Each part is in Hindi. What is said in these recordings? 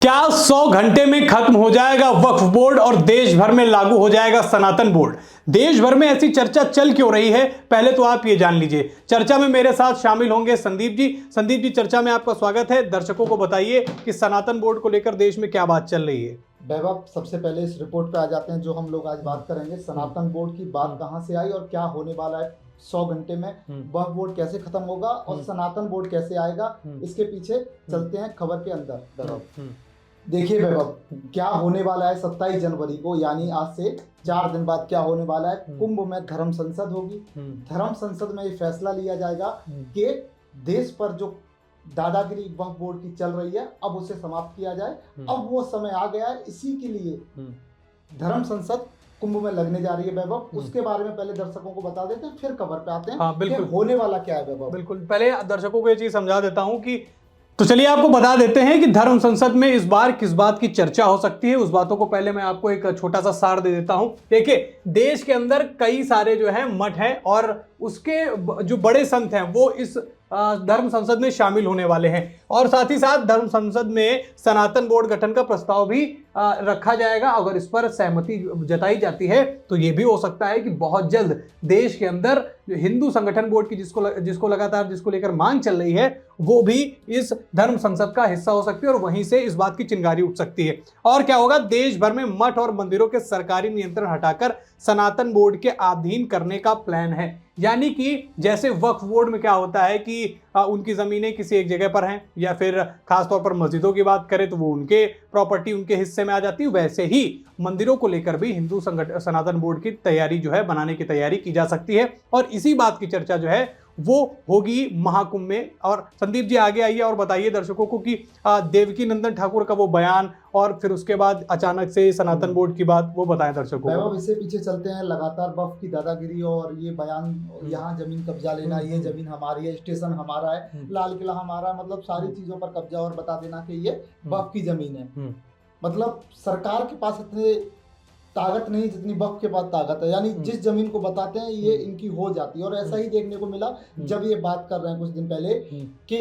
क्या 100 घंटे में खत्म हो जाएगा वक्फ बोर्ड और देश भर में लागू हो जाएगा सनातन बोर्ड? देश भर में ऐसी चर्चा चल क्यों रही है, पहले तो आप ये जान लीजिए। चर्चा में मेरे साथ शामिल होंगे संदीप जी। संदीप जी, चर्चा में आपका स्वागत है। दर्शकों को बताइए कि सनातन बोर्ड को लेकर देश में क्या बात चल रही है। वैभव, सबसे पहले इस रिपोर्ट पे आ जाते हैं जो हम लोग आज बात करेंगे। सनातन बोर्ड की बात कहां से आई और क्या होने वाला है 100 घंटे में, वक्फ बोर्ड कैसे खत्म होगा और सनातन बोर्ड कैसे आएगा, इसके पीछे चलते हैं खबर के अंदर। वैभव देखिए वैभव, क्या होने वाला है 27 जनवरी को, यानी आज से 4 दिन बाद क्या होने वाला है। कुंभ में धर्म संसद होगी। धर्म संसद में ये फैसला लिया जाएगा कि देश पर जो दादागिरी वक्फ बोर्ड की चल रही है अब उसे समाप्त किया जाए। अब वो समय आ गया है, इसी के लिए धर्म संसद कुंभ में लगने जा रही है। वैभव, उसके बारे में पहले दर्शकों को बता देते हैं, फिर खबर पे आते हैं। हाँ, बिल्कुल। होने वाला क्या है वैभव? बिल्कुल, पहले दर्शकों को ये चीज समझा देता हूं कि तो चलिए आपको बता देते हैं कि धर्म संसद में इस बार किस बात की चर्चा हो सकती है। उस बातों को पहले मैं आपको एक छोटा सा सार दे देता हूं। देखिए, देश के अंदर कई सारे जो है मठ हैं और उसके जो बड़े संत हैं वो इस धर्म संसद में शामिल होने वाले हैं और साथ ही साथ धर्म संसद में सनातन बोर्ड गठन का प्रस्ताव भी रखा जाएगा। अगर इस पर सहमति जताई जाती है तो ये भी हो सकता है कि बहुत जल्द देश के अंदर हिंदू संगठन बोर्ड की जिसको लेकर मांग चल रही है वो भी इस धर्म संसद का हिस्सा हो सकती है और वहीं से इस बात की चिंगारी उठ सकती है। और क्या होगा, देश भर में मठ और मंदिरों के सरकारी नियंत्रण हटाकर सनातन बोर्ड के अधीन करने का प्लान है। यानी कि जैसे वक्फ बोर्ड में क्या होता है कि उनकी जमीनें किसी एक जगह पर हैं या फिर खासतौर पर मस्जिदों की बात करें तो वो उनके प्रॉपर्टी उनके हिस्से में आ जाती है, वैसे ही मंदिरों को लेकर भी हिंदू सनातन बोर्ड की तैयारी जो है बनाने की तैयारी की जा सकती है और इसी बात की चर्चा जो है वो होगी महाकुंभ में। और संदीप जी आगे आइए और बताइए दर्शकों को कि देवकी नंदन ठाकुर का वो बयान और फिर उसके बाद अचानक से सनातन बोर्ड की बात, वो बताएं दर्शकों को। इससे पीछे चलते हैं लगातार वक्फ की दादागिरी और ये बयान, यहाँ जमीन कब्जा लेना, ये जमीन हमारी है, स्टेशन हमारा है, लाल किला हमारा, मतलब सारी चीजों पर कब्जा और बता देना कि ये वक्फ की जमीन है। मतलब सरकार के पास इतने ताकत नहीं जितनी वक्फ के पास ताकत है, यानी जिस जमीन को बताते हैं ये इनकी हो जाती है। और ऐसा ही देखने को मिला जब ये बात कर रहे हैं कुछ दिन पहले कि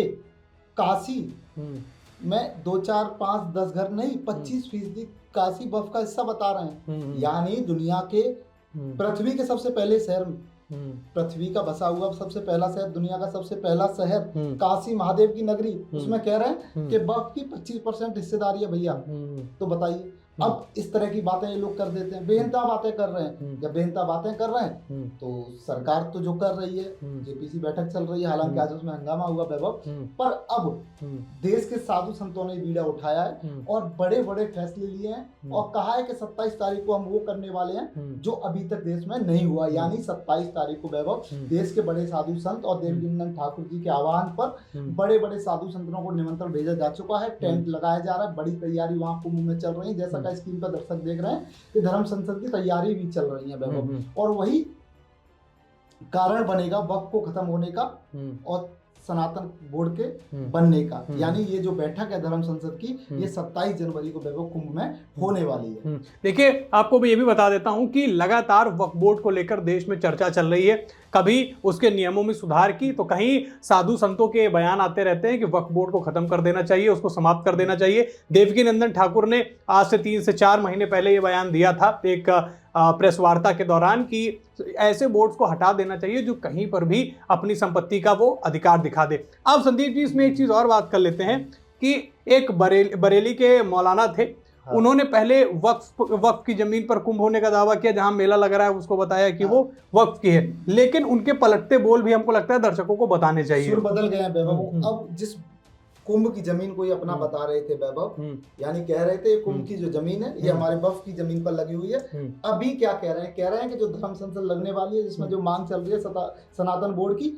काशी में 2, 4, 5, 10 घर नहीं 25% काशी वक्फ का हिस्सा बता रहे हैं। यानी दुनिया के पृथ्वी के सबसे पहले शहर, पृथ्वी का बसा हुआ सबसे पहला शहर, दुनिया का सबसे पहला शहर काशी महादेव की नगरी, उसमें कह रहे हैं कि वक्फ की 25% हिस्सेदारी है भैया। तो बताइए, अब इस तरह की बातें ये लोग कर देते हैं, बेहनता बातें कर रहे हैं। जब बेहनता बातें कर रहे हैं तो सरकार तो जो कर रही है, जेपीसी बैठक चल रही है, हालांकि आज उसमें हंगामा हुआ वैभव, पर अब देश के साधु संतों ने बीड़ा उठाया है और बड़े बड़े फैसले लिए हैं और कहा है कि 27 तारीख को हम वो करने वाले हैं जो अभी तक देश में नहीं हुआ। यानी 27 तारीख को वैभव देश के बड़े साधु संत और देवकी नंदन ठाकुर जी के आह्वान पर बड़े बड़े साधु संतों को निमंत्रण भेजा जा चुका है। टेंट लगाया जा रहा है, बड़ी तैयारी वहां कुंभ में चल रही है। जैसा स्क्रीन पर दर्शक देख रहे हैं कि धर्म संसद की तैयारी भी चल रही है वैभव, और वही कारण बनेगा वक्फ को खत्म होने का और सनातन बोर्ड के बनने का। यानी ये जो बैठक है धर्म संसद की, ये 27 जनवरी को वैभव कुंभ में होने वाली है। देखिए, आपको मैं ये भी बता देता हूं कि लगातार वक्फ बोर्ड को लेकर देश में चर्चा चल रही है। कभी उसके नियमों में सुधार की तो कहीं साधु संतों के बयान आते रहते हैं कि वक्फ बोर्ड को खत्म कर देना चाहिए, उसको समाप्त कर देना चाहिए। देवकी नंदन ठाकुर ने आज से 3 से 4 महीने पहले ये बयान दिया था एक प्रेस वार्ता के दौरान कि ऐसे बोर्ड्स को हटा देना चाहिए जो कहीं पर भी अपनी संपत्ति का वो अधिकार दिखा दे। अब संदीप जी, इसमें एक चीज और बात कर लेते हैं कि एक बरेली के मौलाना थे, उन्होंने पहले वक्फ की जमीन पर कुंभ होने का दावा किया, जहां मेला लग रहा है उसको बताया कि वो वक्फ की है, लेकिन उनके पलटते बोल भी हमको लगता है दर्शकों को बताने चाहिए। सुर बदल गए हैं वैभव। अब जिस कुंभ की जमीन को ये अपना बता रहे थे वैभव, यानी कह रहे थे कुंभ की जो जमीन है ये हमारे वक्फ की जमीन पर लगी हुई है। अभी क्या कह रहे हैं? कह रहे हैं कि जो धर्म संसद लगने वाली है जिसमें जो मांग चल रही है सनातन बोर्ड की,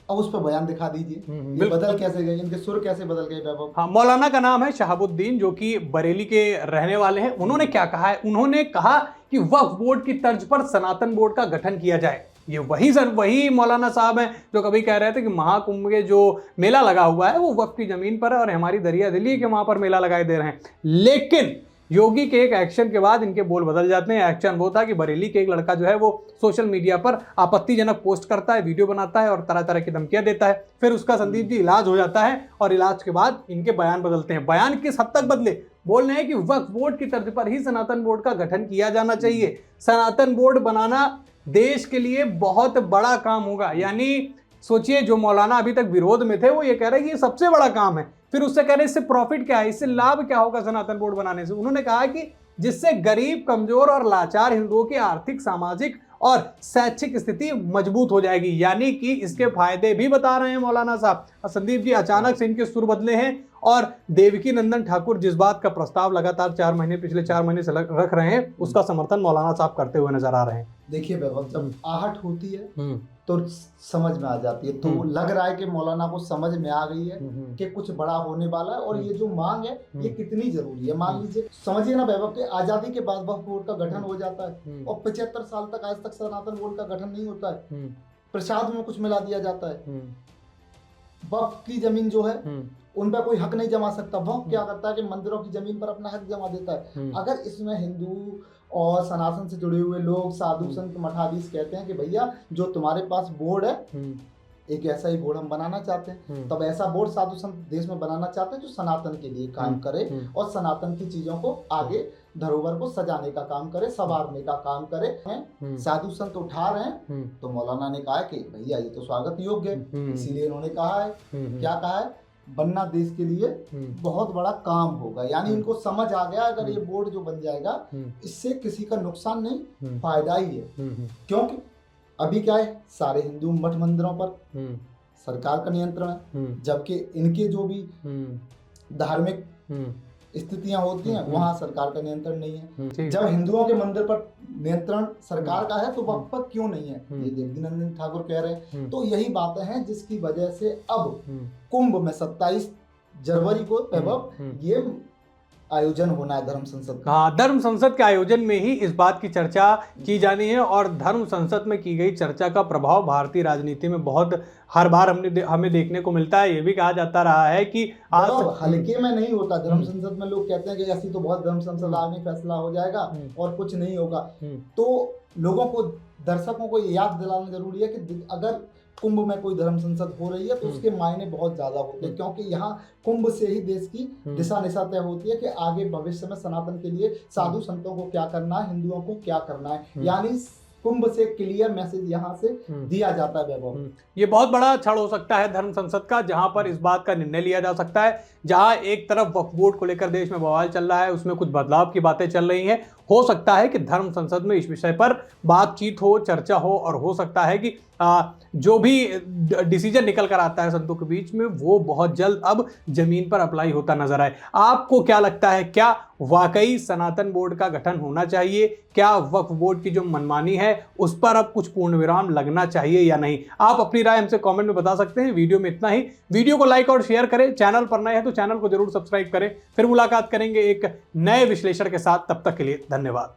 अब उस पर बयान दिखा दीजिए। ये बदल कैसे गए, इनके सुर कैसे बदल गए वैभव? हाँ, मौलाना का नाम है शहाबुद्दीन, जो कि बरेली के रहने वाले हैं। उन्होंने क्या कहा है? उन्होंने कहा कि वक्फ बोर्ड की तर्ज पर सनातन बोर्ड का गठन किया जाए। ये वही मौलाना साहब हैं जो कभी कह रहे थे कि महाकुंभ के जो मेला लगा हुआ है वो वक्फ की जमीन पर है और हमारी दरिया दिल्ली के वहां पर मेला लगाए दे रहे हैं। लेकिन योगी के एक एक्शन के बाद इनके बोल बदल जाते हैं। एक्शन वो था कि बरेली के एक लड़का जो है वो सोशल मीडिया पर आपत्तिजनक पोस्ट करता है, वीडियो बनाता है और तरह तरह की धमकियां देता है। फिर उसका संदीप जी इलाज हो जाता है और इलाज के बाद इनके बयान बदलते हैं। बयान किस हद तक बदले? बोल रहे हैं कि वक्फ बोर्ड की तर्ज पर ही सनातन बोर्ड का गठन किया जाना चाहिए। सनातन बोर्ड बनाना देश के लिए बहुत बड़ा काम होगा। यानी सोचिए, जो मौलाना अभी तक विरोध में थे वो ये कह रहे हैं कि ये सबसे बड़ा काम है। फिर उससे कह रहे हैं इससे प्रॉफिट क्या है, इससे लाभ क्या होगा सनातन बोर्ड बनाने से? उन्होंने कहा कि जिससे गरीब, कमजोर और लाचार हिंदुओं की आर्थिक, सामाजिक और शैक्षिक स्थिति मजबूत हो जाएगी। यानी कि इसके फायदे भी बता रहे हैं मौलाना साहब। संदीप जी अचानक से इनके सुर बदले हैं और देवकी नंदन ठाकुर जिस बात का प्रस्ताव लगातार पिछले 4 महीने से रख रहे हैं, उसका समर्थन मौलाना साहब करते हुए नजर आ रहे हैं। देखिए वैभव, जब आहट होती है तो समझ में आ जाती है। तो लग रहा है कि मौलाना को समझ में आ गई है कि कुछ बड़ा होने वाला है और ये जो मांग है ये कितनी जरूरी है। मान लीजिए, समझिए ना वैभव, कि आजादी के बाद वक्फ बोर्ड का गठन हो जाता है और 75 साल तक आज तक सनातन बोर्ड का गठन नहीं होता है। प्रसाद में कुछ मिला दिया जाता है। वक्फ की जमीन जो है उन पर कोई हक नहीं जमा सकता। वक्फ क्या करता है कि मंदिरों की जमीन पर अपना हक जमा देता है। अगर इसमें हिंदू और सनातन से जुड़े हुए लोग, साधु संत, मठाधीश कहते हैं कि भैया जो तुम्हारे पास बोर्ड है, एक ऐसा ही बोर्ड हम बनाना चाहते हैं, तब ऐसा बोर्ड साधु संत देश में बनाना चाहते हैं जो सनातन के लिए काम करे और सनातन की चीजों को आगे, धरोहर को सजाने का काम करे, संवारने का काम करे। साधु संत उठा रहे हैं तो मौलाना ने कहा कि भैया ये तो स्वागत योग्य है। इसीलिए इन्होंने कहा है, क्या कहा है, बनना देश के लिए बहुत बड़ा काम होगा। यानी इनको समझ आ गया, अगर ये बोर्ड जो बन जाएगा इससे किसी का नुकसान नहीं, फायदा ही है। क्योंकि अभी क्या है, सारे हिंदू मठ मंदिरों पर सरकार का नियंत्रण है, जबकि इनके जो भी धार्मिक स्थितियां होती हैं वहां सरकार का नियंत्रण नहीं है। जब हिंदुओं के मंदिर पर नियंत्रण सरकार का है तो वक्फ पर क्यों नहीं है, ये देवकी नंदन ठाकुर कह रहे हैं। तो यही बातें हैं जिसकी वजह से अब कुंभ में 27 जनवरी को ये आयोजन होना है धर्म संसद का। हाँ, धर्म संसद के आयोजन में ही इस बात की चर्चा की जानी है और धर्म संसद में की गई चर्चा का प्रभाव भारतीय राजनीति में बहुत हर बार हमें देखने को मिलता है। ये भी कहा जाता रहा है कि आज हल्के में नहीं होता। धर्म संसद में लोग कहते हैं कि ऐसी तो बहुत धर्म संसद आगे फैसला हो जाएगा और कुछ नहीं होगा। तो लोगों को, दर्शकों को याद दिलाना जरूरी है कि अगर कुंभ में कोई धर्म संसद हो रही है तो उसके मायने बहुत ज्यादा होते हैं, क्योंकि यहाँ कुंभ से ही देश की दिशा निशा तय होती है कि आगे भविष्य में सनातन के लिए साधु संतों को क्या करना है, हिंदुओं को क्या करना है। यानी कुंभ से क्लियर मैसेज यहाँ से दिया जाता है वैभव। ये बहुत बड़ा क्षण हो सकता है धर्म संसद का, जहां पर इस बात का निर्णय लिया जा सकता है। जहां एक तरफ वक्फ बोर्ड को लेकर देश में बवाल चल रहा है, उसमें कुछ बदलाव की बातें चल रही हैं। हो सकता है कि धर्म संसद में इस विषय पर बातचीत हो, चर्चा हो और हो सकता है कि जो भी डिसीजन निकल कर आता है संतों के बीच में वो बहुत जल्द अब जमीन पर अप्लाई होता नजर आए। आपको क्या लगता है, क्या वाकई सनातन बोर्ड का गठन होना चाहिए? क्या वक्फ बोर्ड की जो मनमानी है उस पर अब कुछ पूर्ण विराम लगना चाहिए या नहीं? आप अपनी राय हमसे कमेंट में बता सकते हैं। वीडियो में इतना ही। वीडियो को लाइक और शेयर करें। चैनल पर नए हैं तो चैनल को जरूर सब्सक्राइब करें। फिर मुलाकात करेंगे एक नए विश्लेषण के साथ। तब तक के लिए धन्यवाद।